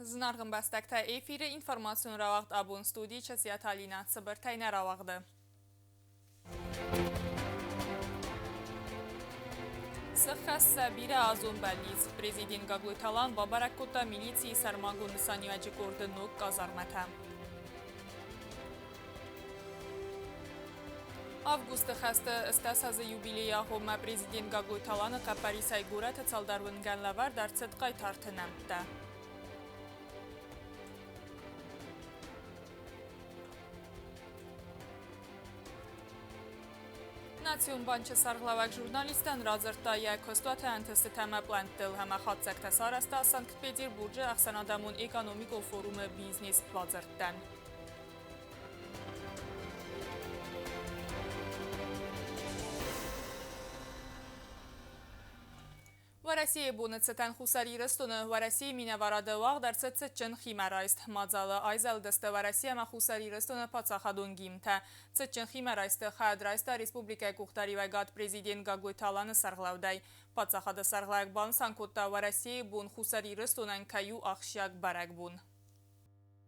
Znargın bəstəkdə efiri informasyon ravaqd abun studi çəsiyyət alina sıbır təynə ravaqdı. Sıxxəs səbirə azun bəliz. Prezident Qaqluytalan Babarakutta milisiyi sərmagun nüsaniyacı qordu nuk qazarmətə. Avqustı xəstə istəsazı yubileya xomə prezident Qaqluytalanı qəpəri səygurət çaldarvın gənləvər dərçət qaytartınəmdə. Națion Bançı sarğlavak jurnalistən razırtda yakostvatə əntəsi təməblənddil həmə xatsək təsarəstə Sankt-Peterburcu əxsənadamun ekonomik forumu biznes vazırtdən. В России бунацетен хусари растуны в России меня варады вақ дарцет чын химарайст. Мадзалы айзалдысты в России ма хусари растуны пацахадун гимта. Цычын химарайсты хадрайста республика кухтари вайгат президент Гагуйталаны сарглаудай. Пацахады сарглайк бан санкутта в России бун хусари растунан каю ахшяк барак бун.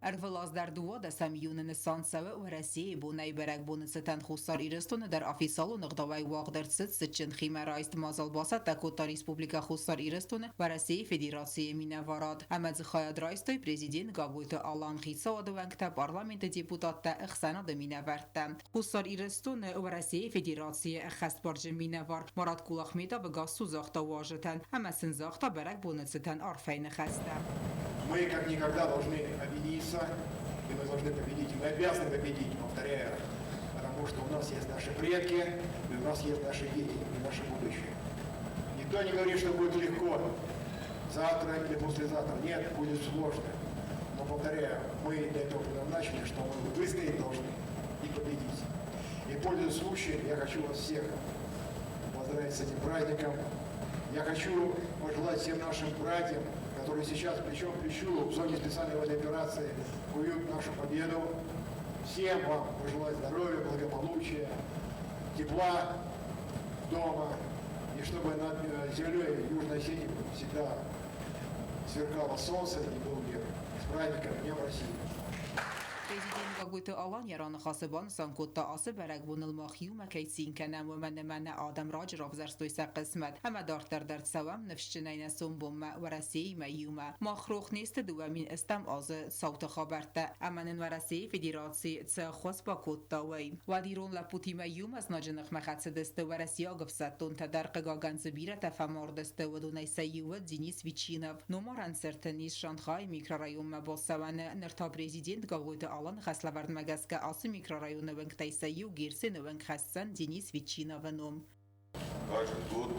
ارفلاز در دواد سمیون نسانسوه و رسیه بونای برک بونستن خسار ایرستون در آفیسال و نقدوای واق در سچن خیمه رایست مازال باسد تکوتا ریسپوبلیکا خسار ایرستون و رسیه فدراسی مینواراد. امز خواهد رایستای پریزیدنت گابویت آلان خیسا و دوانکتا پارلمنت دیپوتات تا اخسانا دمینوارد. خسار ایرستون و رسیه فدراسی اخست برج مینوار مراد کلاخمیتا به گاسو زاختا واجتن اما سنزاختا برک بونستن арфайн خسته. Мы как никогда должны объединиться, и мы должны победить, и мы обязаны победить, повторяю, потому что у нас есть наши предки, и у нас есть наши дети, и наше будущее. Никто не говорит, что будет легко, завтра или послезавтра. Нет, будет сложно. Но, повторяю, мы для этого предназначены, что мы выстоять должны и победить. И, пользуясь случаем, я хочу вас всех поздравить с этим праздником. Я хочу пожелать всем нашим братьям, которые сейчас плечом к плечу в зоне специальной военной операции куют нашу победу. Всем вам пожелать здоровья, благополучия, тепла дома, и чтобы над землей Южной Осетии всегда сверкало солнце и был мир. С праздником, Днем России! Prezident Gaguyta alan yaran xasıban sankutta ası berek bunulmaq məkəysin kənəm və mənə adam raj ravzərstoysa qismət. Həmə dartlar dart səvəm nefşçinəyinə sumbumma və rəsiyi məyumə. Maxruq neyste düvəmin istəm azı savtı xabartə. Əmənin və rəsiyi federasi tsə xos bakutta vəy. Vadirun laputi məyum az nacınıq məxətsədəstə və rəsiyi ağıfsəttun tədər qıqagan zibirə təfəmordəstə və dunaysayi və Denis Viçinov. Numaran sərtəniz Şanxay mikrorayun məbossəvənə nərta prezident Gaguyta alan خسلورد مگسکه آسی میکرارایون نوینگ تایسایی و گیرسی نوینگ خستن دینیس ویچینوانوم. Каждый год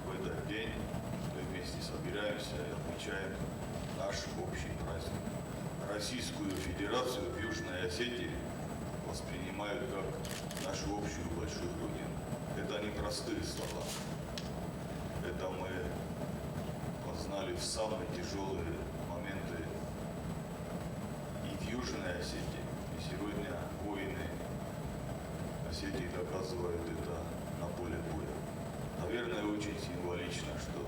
в этот день мы вместе собираемся и отмечаем наш общий праздник. Российскую Федерацию в Южной Осетии воспринимают как нашу общую большую родину. Это не простые слова. Это мы познали в самые тяжелые моменты и в Южной Осетии. И сегодня воины Осетии доказывают это на поле боя. Наверное, очень символично, что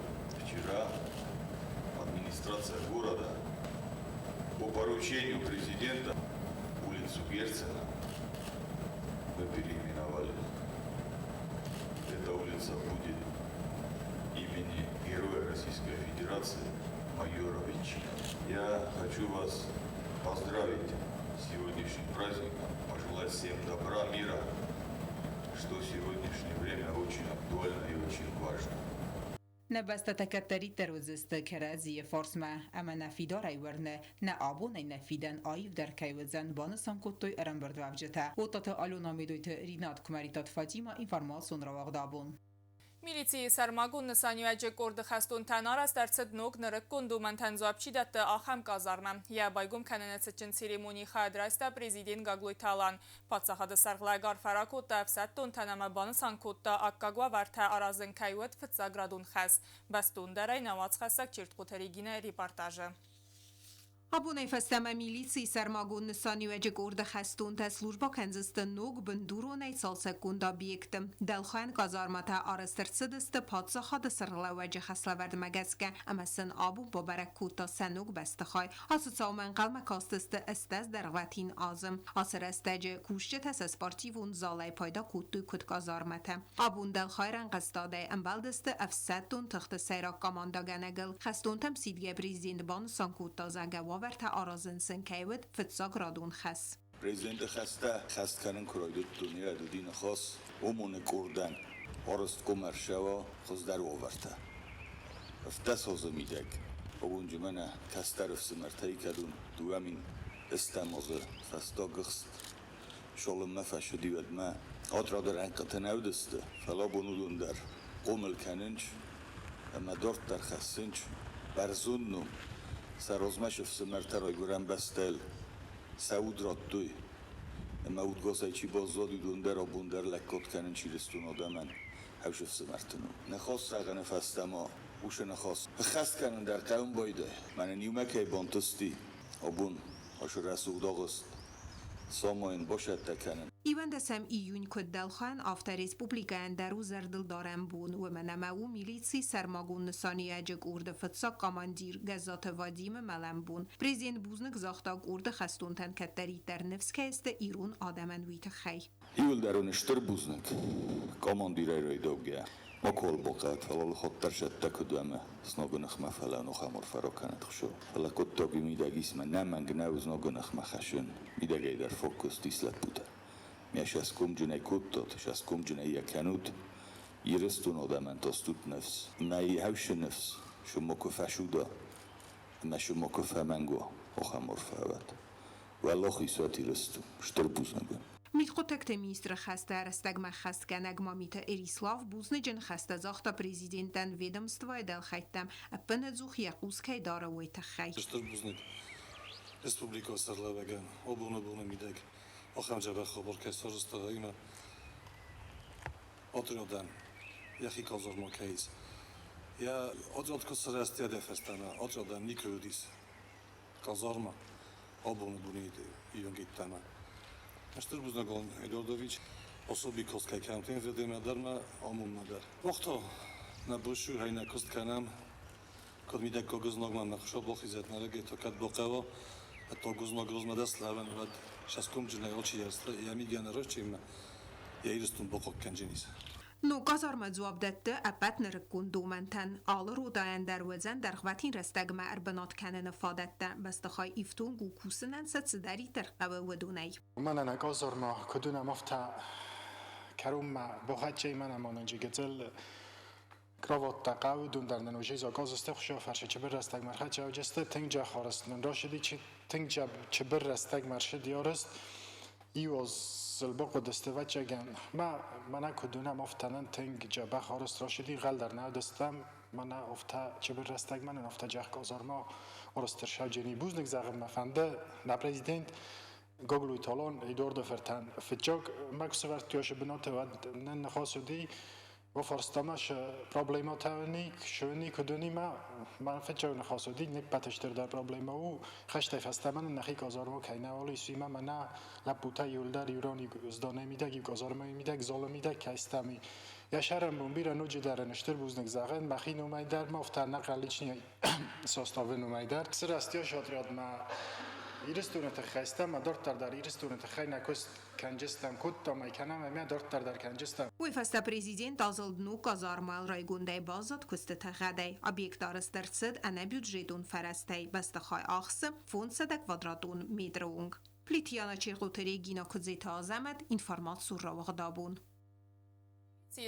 вчера администрация города по поручению президента улицу Герцена мы переименовали. Эта улица будет имени Героя Российской Федерации майора Вичина. Я хочу вас поздравить с сегодняшним праздником, пожелать всем добра, мира, что в сегодняшнее время очень актуально и очень важно. نبسته تکتری تروزست کرازی فرسمه اما نفیدار ایورنه نه آبون ای نفیدن آیف در کیوزن بانسان کتوی ارم برد وفجته و تات آلو نامیدویت رینات کمریتات فاجیما اینفرماسون را واقدابون. Milisiyi sərmagun nüsaniyacı qordu xəstun tənar az dərcət noq nırıq qunduman tənzabçı dətdə axam qazarmam. Ya baygum kənənət için seremoni xadrasta prezident Qaqluytalan. Patsaxadı sarğlayqar fərakotda əfsəttun tənəmə banısan kodda akkagva vərtə arazın kayvət fıtsagradun xəs. Bəstun dərəy nəvaz xəsək çirtqut əriginə reportajı. Abunei festama miliții sermagun năsaniuege gorde xestun te slujba kenziste nog bendurunei sal sekunda biektim. Delxan kazarmata arastırtsıdıstı patsaxa da sırlavaje xeslaverd megeske ama sen abu babarek kuta senug bestixay. Asıtsaumen qalma kastıstı estez dervatin azım. Asır estece kuşçe teses partivun zalay payda kutu kut kazarmata. Abun delxayran qastade embaldıstı efsettun tıxtı seyrak kamanda genegil. Xestun temsidge prezident sankuta zagawa ورته آرازنسن کهود فتزاگ رادون خس. پرزیدنت خست کنن کرایدت دنیا دین خاص امون کردن آرست کمرشوا خز در آورده. افته سازه میدگ. اونجا من کستر افسمرتایی کدون دوامین استمازه فستا گخست. شالم مفشدی ود ما آدرا در انقطه نودسته فلا بنودون در قومل کننج اما دارت در خسنج برزونم سرازمش افسمرته رای گرم بستل سعود راد دوی اما اود گازای چی بازدادی دونده را بوندر لکات کنن چی رستون آدمن هوش افسمرتنو نخواست رقه نفستما اوش نخواست خست کنن در قوم بایده من نیومک ای بانتستی آبون هاشو رسود آغست ساماین باشد تکنن ایوان دسم ایون کد دلخان آفتا ریسپوبلیکان درو زردل دارم بون و منمو میلیسی سرماگون نسانی اجگ ارد فتسا کاماندیر گزات وادیم ملم بون پریزیدنت بوزنک زاختاگ ارد خستونتن کتری در نفس که است ایرون آدمن ویت خی ایول درونشتر بوزنک کاماندیر رای دوگه ما کل بقت فلال خود ترشد تکدومه سناگنخ مفلانو خمر فرا کند خشو فلا کد تاگی میدگیس من نمنگ نوز ناگنخ مخشن میدگی در فوکس دیسلت بوده میش از کم جنای کود داد از کم جنای یکنود یرستون آدمن تاستود نفس مایی هوش نفس شما کفشودا ما شما کفهمنگو خمر فهود والله خیساتی رستون شتر بوزنگون میخو تکت میستر خسته رستگ مخست کنگ مامیت اریسلاف بوزن جن خسته زاختا پریزیدنتن ویدمستوای دل خیتم اپن زوخ یقوز که داره وی تخی شتر بوزنگ رسپوبلیکا سرلوگن آبونه میدگ آخم جبه خبر که سرسته ایما آتریادن یخی کازار ما کهیز یا آتریاد کسر استیا دفستانه آتریادن نیکرودیس کازار ما آبونه ایونگیت تمام اشتر بوزنگان ایداردویچ особи косткай камтен веде мадар ма амун мадар вақто набушу ҳай накуст канам код мида когузног мам нахшо бохизат нараге то кад боқаво то гузног розмада славан вад шаскум ҷунай очи яста ями генерал чим яирстун боқок канжинис نو کازارما جواب داده ابد نرکون دومنتن آل رو داین در وزن در خواتین رستگ معر بنات کنن فادت بستخای ایفتون گو کوسنن ستسداری در قوه ودونی من انا کازارما کدونا مفتا کروم بخچه من امانجی گتل کراوات تقاو دون در نوجه زاگاز استخشا فرشه چه بر رستگ مرخه چه اوجسته تنگ خارستن راشدی چه تنگ چه بر رستگ مرشد یارست ایواز الباق دسته چگن من کدونا مفتنن تنگ جبه خارست راشدی غل در نو دستم من افتا چه بر رستگ من افتا جخ کازارما ارستر شو جنی بوزنگ زغم مفنده نا پرزیدنت گوگل ایتالان ایدور دفرتن فتجاگ مکسور تیاش بنات و نن خاصدی و فرستامش پروبلمات هنی شونی کدونی من فتجاگ نخاصدی نک پتشتر در پروبلم او خشت فستمن نخی کازارما کینه ولی سیما من لپوتا یولدر ایرانی زدانه میده گیو کازارما میده ظالم میده که استمی یا شرم بومبیر نوجی در نشتر بوزنگ زغن مخی نومیدر مفتر نقلیچنی ساستاوه نومیدر سر استیا شادریاد ما ایرستون تخیستم ما دارت در ایرستون تخی نکست کنجستم کد تا میکنم و دارت در کنجستم وی فستا پریزیدنت آزلد نو کازارمال رای گونده بازد کست تغده ابیک دارست در صد انا بیوجریدون فرسته بستخای آخس فون صدک ودرادون میدرونگ پلیتیانا چیرقوتری گینا کدزیت آزمد اینفارمات سور را وغدابون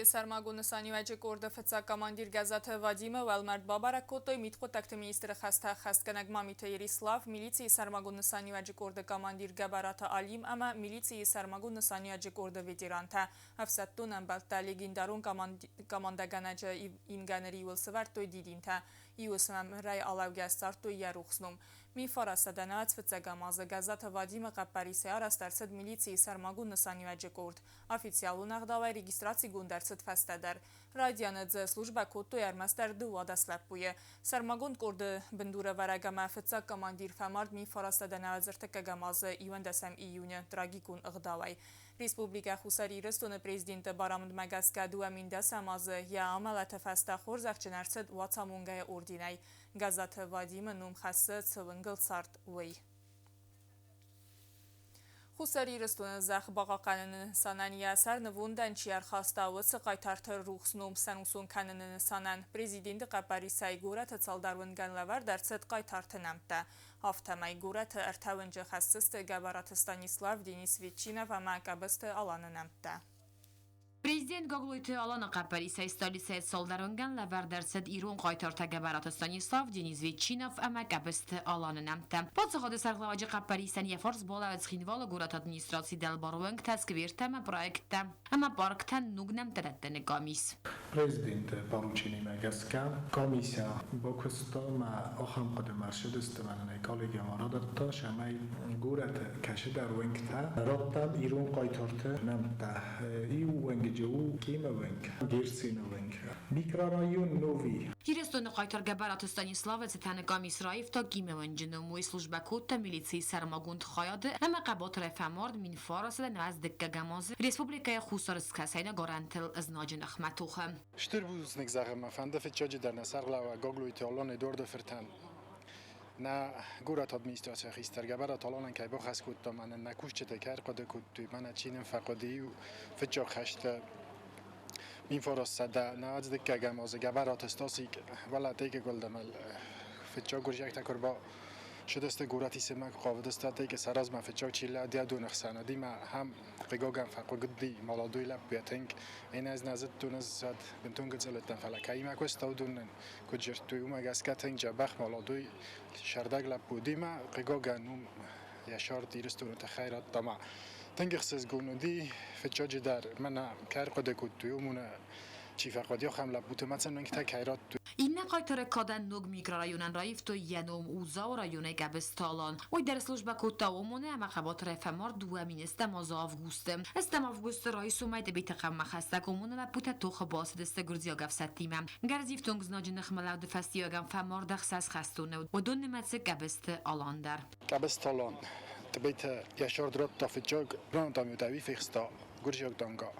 سرماگون سانیوچ کرد فتسا کماندیر گزات وادیم والمرد بابارک کوتوی میتخو تکت مینیستر خست کنگ مامیت یریسلاف میلیسی سرماگون سانیوچ کرد کماندیر گبارات علیم اما میلیسی سرماگون سانیوچ کرد ویترانتا افسدتون امبالتا لیگیندارون کماندگانج اینگانری ولسورت توی دیدین تا ایوسم رای علاوه استارت توی یروخسنم Մի ֆարասադանաց վծեգամազը գազաթը Վադիմը Կապարիսի արաստարցդ միլիցիի սարմագուն նսանի վեջեկորդ, официалу нагдавай регистрации гундарцет фестедер. Радианы з служба коту ярмастер дуада слепує. Сармагун корды бендура варагама фица командир фамард ми фарасадана зертека гамазы июндесем июня трагикун ығдавай. Республика Хусари Рестон президенты Барамд Магаска дуаминда самазы я амалата феста хорзахчинарцет ватамунгая ординай. Газаты Вадимы нумхасы цывынгыл сарт уй. Хусари Рестон зах баға қанының санания сарнывундан чияр хастауы сықайтартыр рухснум санусын қанының санан президенті Қапари сайгура тацалдарвынган лавар дарцет қайтартынамта. Haftama gurat ertavınca xassıstı Gabaratı Stanislav Denis Vetchinov ama qabıstı alanınamta. Президент Гоглойты Алана Қапарисай столицей солдарынган лавар дарсет ирун қайтарта Габараты Станислав Денис Ветчинов ама кабысты аланынамта. Подсоходы сарглаваджы Қапарисан яфорс бола өцхинвалы гурат администрации дәлбаруынг тәсквиртама проекта ама парктан нугнам тәрәттені комис. Президент поручение Магаска, комиссия бокустома охам قدم مرشد استمانه کالگی مرادت شمای گورت کشه در ونگتا رابطم ایرون قایتارته نمتا ایو ونگ جو کیم ونگ گیرسین ونگ میکرارایون نوی Кирестон қайтар Габараты Станислава цетаны комис раев та кимеванжыны мой служба котта милиции сармагунд хаяды ама қабот рефаморд мин фарасыда наздыкка гамазы республикая хусарыскасайна гарантил ازناجن اخمتوخم شتر بوز نگذارم فنده فتجاج در نسرلا و گاگلوی تالان دورد فرتن نه گورت ادمنستراسیون خیستر گبرات الان که با خس کود من نکوش چته کار قد کود من چینم فقدی و فتجا خشت min farasada na az dikka gamaz gabarat استاسیک ولی تیک گلدمل فتجا گرجک تکربا شدست گورتی سمک قاعد است تیک سراز ما فتجا چیلا دیا دو نخسانه دی ما هم قیگام فقدی مالادوی لب بیاتنگ این از نزد دونز زد بنتون گزلتن فلکایی ما کوست دونن کجرتوی و مگاسکتنگ جبخ مالادوی شردگ لب بودی ما قیگام یا شارت دیرستون تخیرات تما تنگخسز گونودی فتجاج در من کار قد کودتوی و من چی فقدی خم لب بوده مثلا من که تکیرات این قایتر کادن نوگ میکرارایونن رایفتو ینوم اوزا و رایونه گبستالان وی در سلوجبا کوتاومونه اما خبات رفمار دوامین استماز آفگوسته استم آفگوست رایس اومده بیت قم مخستگمونه و بوته توخ باسد استگرزیا گفستیمم گرزیفتونگ زناج نخملاو دفستیاگم فمار دخصص خستونه و دون نمتس گبست آلان در گبستالان تبیت یاشار درات تافتجاگ بران تامیوتاوی فیخستا گرجاگ دانگا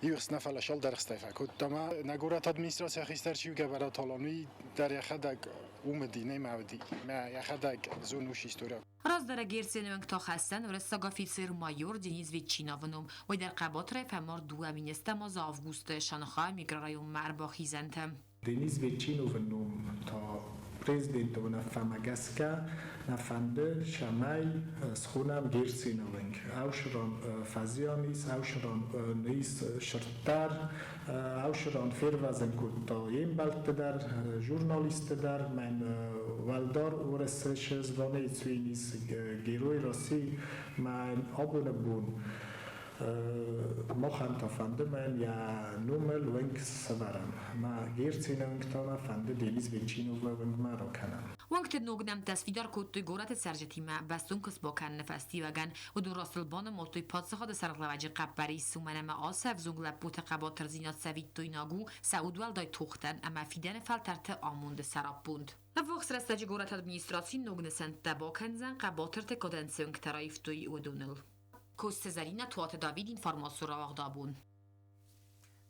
یوخس نفعل شال در خستیفه کود تما نگورت ادمنستراسیون خیستر چیو گبرات تالانوی در یخدگ اومدی نمیودی ما یخدگ زونوش استورا راز در گیرسینونگ تا خستن و رستگافیسر مایور دنیز ویچیناونوم و در قبات رفمار دوامین استماز آفگوست شانخواه میکرارایون مربا خیزنتم دنیز ویچیناونوم تا prezident ona famagaska na fande shamai schonam gersinoving aushron fazianis aushron nis shirtar aushron fervazen kutta yembalte dar jurnalist dar men valdar ورسش زبانه سوینیس گروی راسی من abone bun ما خان تفنده من یا نومل ونگ سوارم ما گیرتینه ونگ تا فنده دیلیز ویچینو و ونگ ما رو کنم وقت نوگنم تصویر کوتوی گورات سرجتی ما بستون کس با کن نفستی وگن و دون راستلبان موتوی پادسخاد سرقلواجی قبری سومن ما آسف زنگل بوت قباتر زینات سوید توی ناگو سعودوال دای توختن اما فیدن فلترت آموند سراب بوند وقت رستاجی گورات ادمنستراسی نوگنسند تبا کنزن قباتر تکادنسیونگ ترایف توی و دونل کوستزرین توات داوید اینفارماسیون را دابون.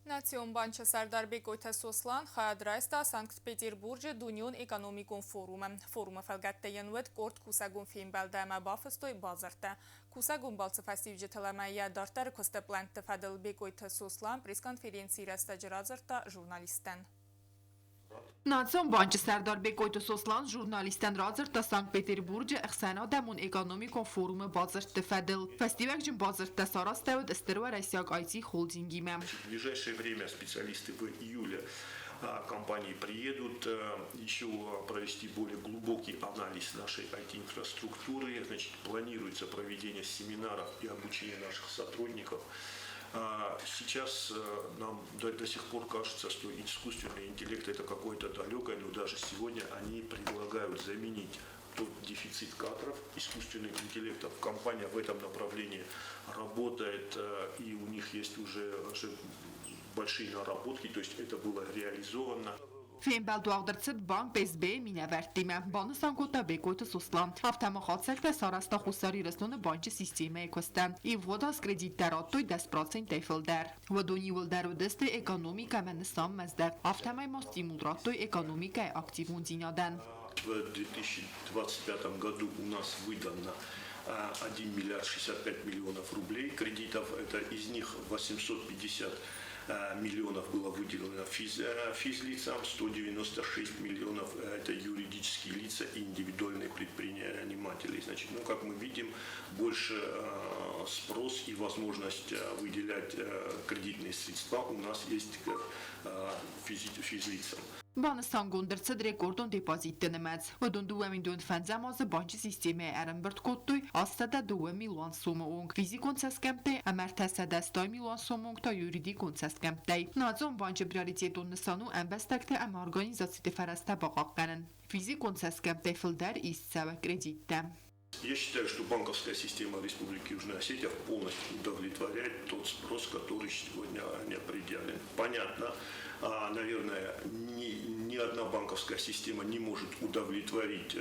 Națion Bancă Sardar Begoita Soslan Xadraista Sankt Peterburg Dunion Economicum Forum. Forum felgette jenved kort kusagun filmbeldeme bafıstoy bazarta. Kusagun balsı festivcitelemeye dartar kosteplant fedel Begoita Soslan preskonferensi restacı razırta jurnalisten. Națion Bancă Sardar Begoita Soslan jurnalisten razırta Sankt Peterburg ixsana demon Economicum Forum bazarta fedel. Festivekcin bazarta sarastaved istirva Rasiyak IT Holdingime. В ближайшее время специалисты в июле компании приедут еще провести более глубокий анализ нашей IT-инфраструктуры. Значит, планируется проведение семинаров и обучение наших сотрудников. Сейчас нам до сих пор кажется, что искусственный интеллект это какое-то далекое, но даже сегодня они предлагают заменить тот дефицит искусственным интеллектом. Компания в этом направлении работает, и у них есть уже большие наработки, то есть это было реализовано. Ֆիլմբալ դուաղդրցդ բան պեսբե մինավերտիմը բանուսան կոտա բեկոյտը սուսլան ավտամախացելտը սարաստա խուսարի ռստոնը բանջի սիստեմը էկոստա и водас кредит дараттой 10% эфилдер водони волдеру десте экономика менсам мездер автомай стимулратой экономика активун зинаден. В 2025 году у нас выдано 1 миллиард 65 миллионов рублей кредитов, это из них 850 миллионов было выделено физлицам, 196 миллионов это юридические лица и индивидуальные предприниматели. Значит, как мы видим, больше спрос и возможность выделять кредитные средства у нас есть к физлицам. Բանստան գոնդրցդ ռեկորդոն դեպազիտ նմած ոդոն դուամին դոն ֆանզամազը բանջի սիստեմը արամբրտ կոտոյ աստադա 2 միլիոն սոմոնք ֆիզիկոն ցասկամտե ամարտասադա 100 միլիոն սոմոնք та юридикон ցասկամտե նածոն բանջի պրիորիտետոն նսանու ամբաստակտե ամ օրգանիզացիա ֆարաստա բաղականն физикон ցասկամտե ֆիլդեր իսցավը կրեդիտը. Я считаю, что банковская система Республики Южная Осетия полностью удовлетворяет тот спрос, который сегодня не предъявлен. Понятно, наверное, ни одна банковская система не может удовлетворить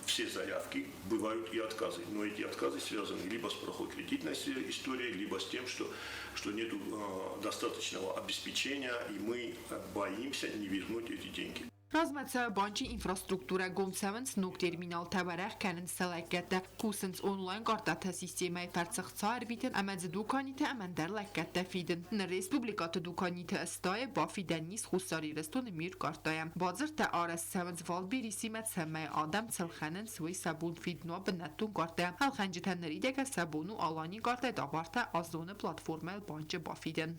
все заявки, бывают и отказы. Но эти отказы связаны либо с плохой кредитной историей, либо с тем, что нет достаточного обеспечения, и мы боимся не вернуть эти деньги. Ռազմացա բանջի ինֆրաստրուկտուրա գոմցավնց նուկ տերմինալ թավարախ կանն սլակետը կուսնց օնլայն կարտաթա սիստեմայի պարծղցա արվիտն ամաձ դուկանիթը ամանդար լակետը ֆիդն ն ռեսպուբլիկատը դուկանիթը ըստայ բաֆիդանիս խուսարի ռստոնը միր կարտայա բազրտը արաս սավնց վալբիրիսի մեծ համայ ադամ ցլխանն սուի սաբուն фидно բնատուն կարտայա հալխանջթանների դեկա սաբունու ալանի կարտայ դավարտա ազոնը платформа բանջը բաֆիդն.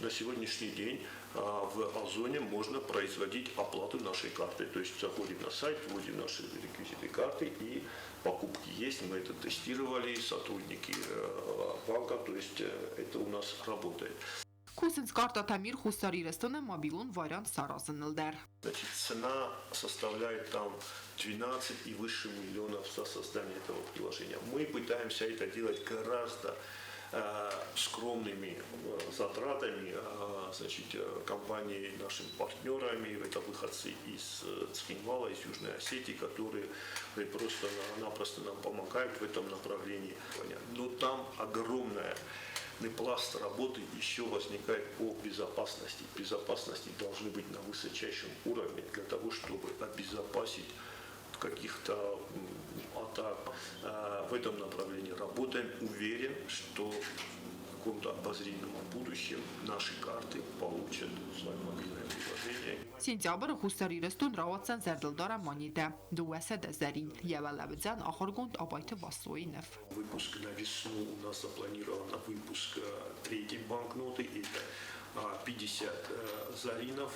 На сегодняшний день в Озоне можно производить оплату нашей картой. То есть заходим на сайт, вводим наши реквизиты карты и покупки есть. Мы это тестировали, сотрудники банка, то есть это у нас работает. Кусенс карта Тамир Хусари Рестона мобилон вариант Саразанелдер. Значит, цена составляет там 12 и выше миллионов за создание этого приложения. Мы пытаемся это делать гораздо скромными затратами, значит, компанией, нашими партнерами, это выходцы из Цхинвала, из Южной Осетии, которые просто-напросто нам помогают в этом направлении. Но там огромная пласт работы еще возникает по безопасности. Безопасности должны быть на высочайшем уровне для того, чтобы обезопасить каких-то атак. В этом направлении работаем. Уверен, что в каком-то обозримом будущем наши карты получат свое мобильное приложение. Сентябрь Хусари Рестон Раватсан Зердалдара Манида, Дуэса Дезарин, Явалавидзан, Ахоргунд, Абайта Васуинов. Выпуск на весну у нас запланирован выпуск третьей банкноты. Это 50 заринов,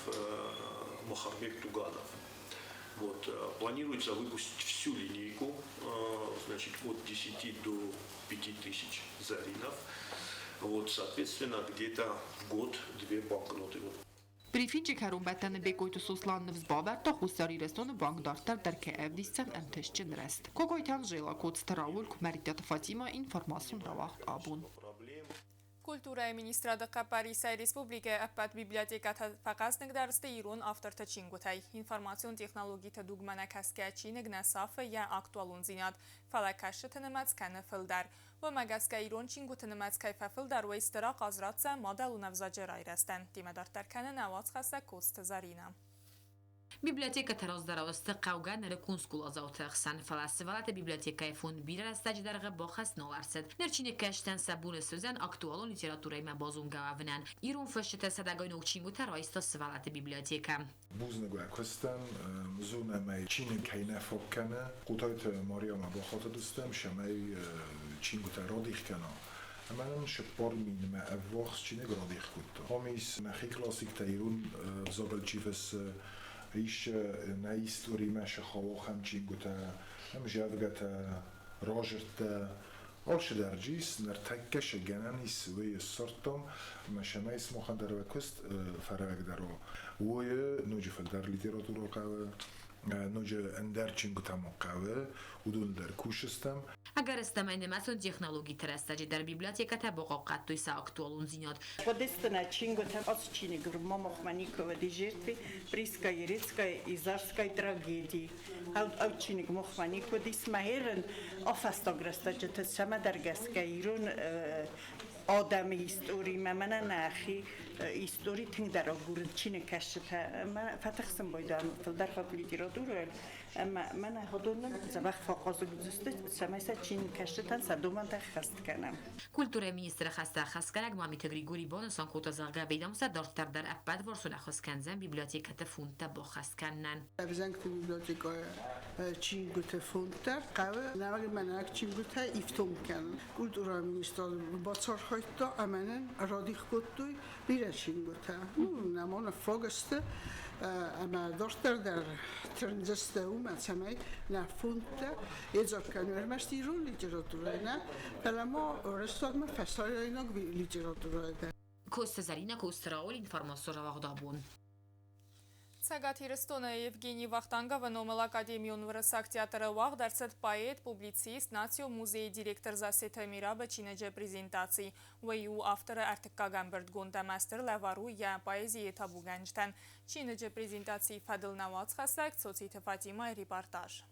Махарбек Туганов. Вот, планируется выпустить всю линейку, значит, от 10 до 5000 заринов. Вот, соответственно, где-то в год 2 банкноты. Брифинчик харумбатаны бекойту сусланны взбаварта Хусари Рестона банкдартар дар Киевдисцен МТШ Рест. Когойтан жила код стараул кумаритята Фатима информацион равахт абун. Культура министра Қапарисай республика аппат библиотеката фақас нигдарсты ирон авторта чингутай. Информацион технологията дугмана каскачи нигнасаф я актуалун зинад. Фалакашты тынымац каны филдар. و مگسکه ایران چینگو تنمت کیفافل در و استراق از راتزه مادل و نفزاجه رای رستن. دیمه دار ترکنه نواز خسته کوست زارینه. Библиотека Тароздаровсты қауған рекунскул азаутықсан фаласывалаты библиотека фонд бирер астадждарғы бохас ноларсыд. Нерчине кәштен сабуны сөзен актуалон литературайма базунгававнан. Ирун фөшчеті садагойнук чингута райсто сывалаты библиотека. Buznego kostan zona mai Çin'in kaynağı fokkana qutayt Mariama baxata dostum şamay Çinguta radix kana. Aman şpor min ma avvax Çin'e radix kutta. Hamis maxi klasik tayrun zabalchivs ایش نایستوری ماشه خواهم همچین گوته هم جاوگت راجرت آلش درجیس نرتکش جنانی سوی سرتم ماشه مایس مخندر و کست فرق درو وی نوجی فلدر لیتراتورا قوی نوجه اندر چینگو تماقوه ودول در کوشستم Agar استماینماسون تکنولوژی ترستاجی در بیبلیوتека بقاقت توی ساکتوالون زیناد. Подестана чингота отчини гурмо мохманикова дижертви Прийской, Ерецкой и Зарской трагедии. Отчини мохманикова дисмаерен офастограстаджета самадаргаска ирун آدم هیستوری من نخی هیستوری تنگ در آگورد چینه کشته من فتحسم بایدم در خاطر لیتراتور من هدونم زبخ فاقازو گذاشته سمیسا چین کشته تن صدومن تخست کنم. Kultura ministra خستکنگ مامیت گریگوری بانسان کوتا زاگا بیداموسا دارتر در اپاد ورسون خستکنزن بیبلیوتека فونتا با خستکنن. Abzank biblioteka çinguta fonta qava navag manak çinguta iftom kan. Kultura ministra batsar hayta amanen radik kottu bir çinguta. Naman fagste ama dörtler der tranziste umatsamay na fonta ezak kan vermesti rol literaturayna. Kalama restadma fasalaynak literaturayda. Kosta Zarina Kostraol informasora vaqdabun. Ցագաթիրստոնը Եվգենի Վախտանգովը Նոմել Ակադեմիոն վրսակ театрը վաղ դարձած պայետ, պուբլիցիստ, նացիո մուզեի դիրեկտոր Засета Мирабը չինեջե պրեզենտացի, վեյու ավտորը արտկագան բրդգոնդա մաստր լավարու я поэзии табуганջտան, չինեջե պրեզենտացի фадылнавац խասակ, ծոցի թվատիմա репортаж.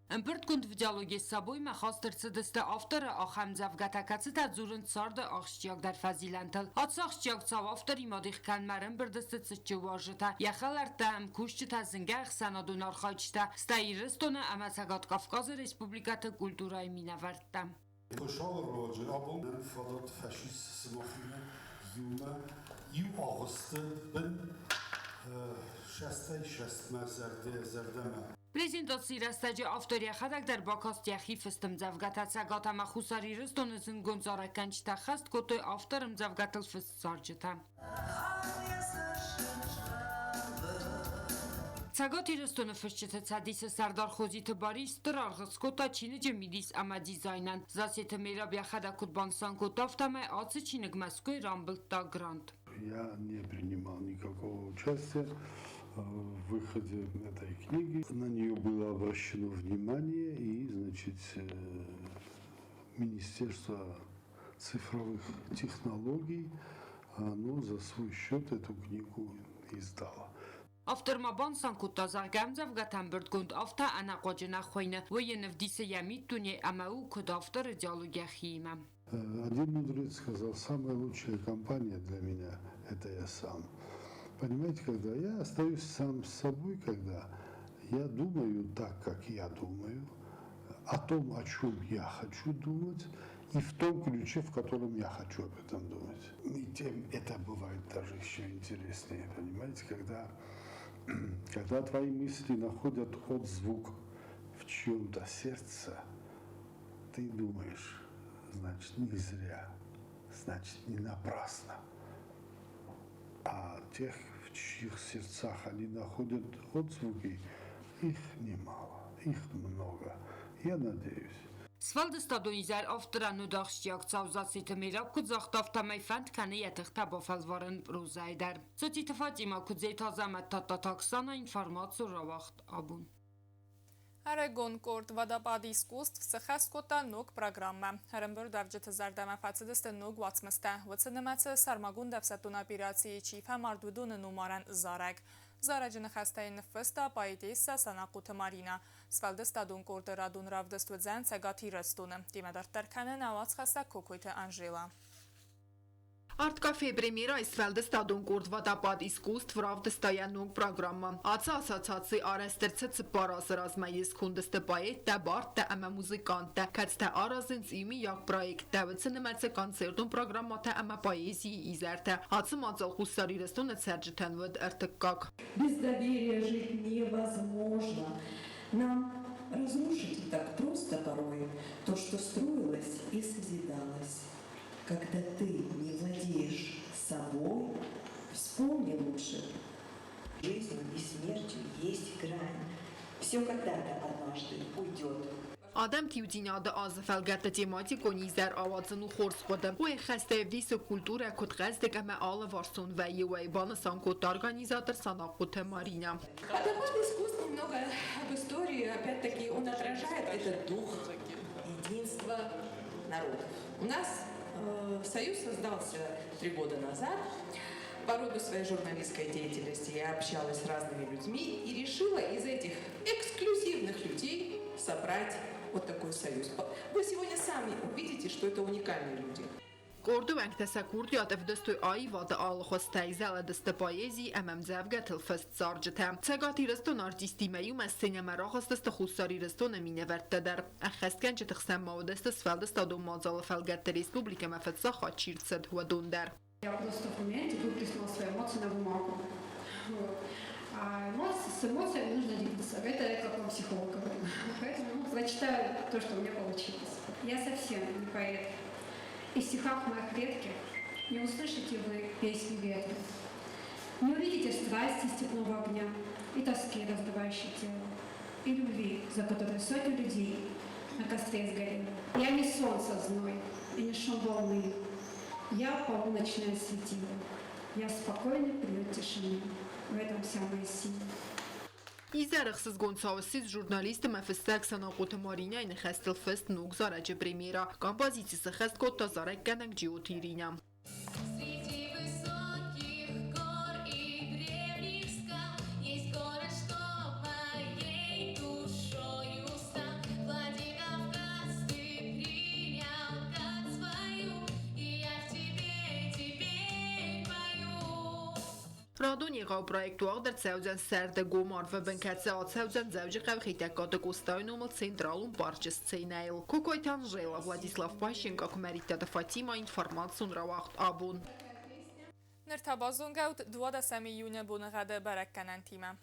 Împărtcund в диалоге с собой махастырцы дысты авторы ахамзав гатакацы тадзурын царды ахштияк дар фазилантыл. Атсы ахштияк цав автор имадих канмарын бір дысты цытчы важыта. Яхаларта кушчы тазынга ахсанадун архайчта. Стаирыстоны амасагат Кавказы Республикаты культурай минавартта. Кошал роджи абон фадат фашист сымахина юма ю ağusты bin шестма зардема. Prezentasiya rastacı avtoriya xadak در باکاست یخی فستم زفگتت سگاتم خساری رستونزن گنزارکن چتا خست کتوی آفتارم زفگتل فست سارجتم. سگاتی رستون فشچت صدیس سردار خوزیت باریس در آرغز کتا چینه جمیدیس اما دیزاینن. زاسیت میرا بیا خدا کت بانسان کتافتم آتس چینگ مسکوی رامبلت دا گراند. Я не принимал никакого участия в выходе этой книги. На нее было обращено внимание, и, значит, Министерство цифровых технологий, оно за свой счет эту книгу издало. Автормабан санкута заргамзав гатамберт гунд авта анaqojna khoyna военов дисе ямитуне амау код автор диалоги хима. Один мудрец сказал, самая лучшая компания для меня – это я сам. Понимаете, когда я остаюсь сам с собой, когда я думаю так, как я думаю, о том, о чем я хочу думать, и в том ключе, в котором я хочу об этом думать. И тем это бывает даже еще интереснее, понимаете, когда твои мысли находят отзвук в чьем-то сердце, ты думаешь, значит, не зря, значит, не напрасно. А тех, в чьих сердцах они находят отзвуки, их немало, их много. Я надеюсь. Svalde stadonizar afteran udachstiak zavzasite mirab kuzachtaftamay fand kane yetixtabafalvarin rozaider. Zoti Fatima kuzeta zamet taksana informatsiu ravakt abun. Արեգոն կորդ վադապադի սկուստ վսխաստ կոտա նոգ պրագրամը։ Հրմբր դավջեթը զարդամապացը դստը նոգ վացմստա, վցնմացը սարմագուն դավսատուն ապիրացիի չիվհա մարդուդունը նումարան զարակ։ Զարաջը նխաստային նվստա պայիտեսա սանակութը մարինա։ Սվալդը ստադուն կորդը ռադուն ռավ դստվձան ծագաթի ռստունը։ Դիմադար տարկանը նավաց խաստա կոքույթը անժիլա։ Արտկաֆե պրեմիերա իսվելդը ստադուն կորդ վադապադ իսկուստ վրավ դստայանոգ պրագրամը։ Ացա ասացացի արեստերցը ծպարաս ռազմայիս քունդստը պայետ տա բարդ տա ամա մուզիկանտ տա կած տա արազինց իմի յակ պրայեկտ տա վցնը մեծը կոնցերտուն պրագրամա տա ամա պայեզիի իզար տա ացը մածալ խուսարի ռստունը ծերջտան վդ արտկակ։ Без доверия жить невозможно. Нам разрушить так просто порой то, что строилось и созидалось. Когда ты не владеешь собой, вспомни лучше. Жизнью и смертью есть грань. Все когда-то однажды уйдет. Adam tiyutinada azfalgata tematik nizar awazın u xors qoda. O xastevdis kultura kutqazdik ama ala varsun və yewa bana sanko organizator sanaqut marina. Вадопад искусства много об истории. Опять-таки, он отражает этот дух единства народов. У нас Союз создался 3 года назад. По роду своей журналистской деятельности я общалась с разными людьми и решила из этих эксклюзивных людей собрать вот такой союз. Вы сегодня сами увидите, что это уникальные люди. Կորդուենք տեսակուրդյատ վդստույ այ վատը ալխոս տայզալը դստպայեզի ամամձավգա թլֆստ սարջտը։ Ցագատի ռստոն արտիստի մեյում ասենյա մարախոս դստը խուսարի ռստոնը մինևերտդար։ Ախասկան չտխսամ մավդստը սվալդը ստադում մազալը ֆալգատը республика мафетса хачирцет хуадундар. Я просто в моменте выплеснула свои эмоции на бумагу. Вот. А с эмоциями нужно делиться. Это я как вам психолог говорю. Поэтому зачитаю то, что у меня получилось. Я совсем не поэт. И в стихах моих редких не услышите вы песни ветра. Не увидите страсти степного огня и тоски, раздувающей тело, и любви, за которой сотни людей на костре сгорели. Я не солнце зной и не шум волны. Я полуночное светило. Я спокойный приют тишины. В этом вся моя сила. Իզարխսыз գոնցավսից ժուրնալիստը մФստակ սանաղոթը մարինայն խեստլ ֆեստ նուկ զարաճը պրեմիրա, կամպազիցիսը խեստ կոտ տազարակ կանանք ջիոթիրինա։ Ռադոն եղավ պրոյեկտու աղդր ծայուձան սարդը գոմարվը բնկացը ացայուձան ձավջի қավ խիտակատը կոստայնումը централում պարջս ծեյնայլ։ Կոկոյթան ժելա Վլադիսլավ Պաշենկա կմերիտատը Ֆատիմա ինվորմացուն ռավաղտ աբուն։ Nirtabazongavt 2 iunie bunăgadă barakkanantima.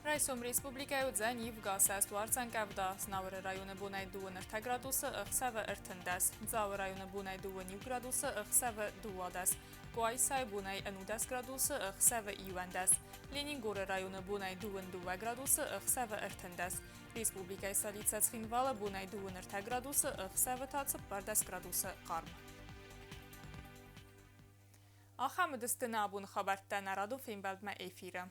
Raisom Respublikayı Zaniv Gasas Varsankavda Snavr rayonu bunay 2 gradusu ıxsavı ırtındas. Zav rayonu bunay 2 gradusu ıxsavı duvadas. Guaysay bunay 10 gradusu ıxsavı ivandas. Leningor rayonu bunay 2 gradusu ıxsavı ırtındas. Respublikayı Salica Tsxinvala bunay 2 gradusu ıxsavı tatsıp bardas gradusu qarm. Axamıdıstına bun xabartda naradu filmbaldma efiri.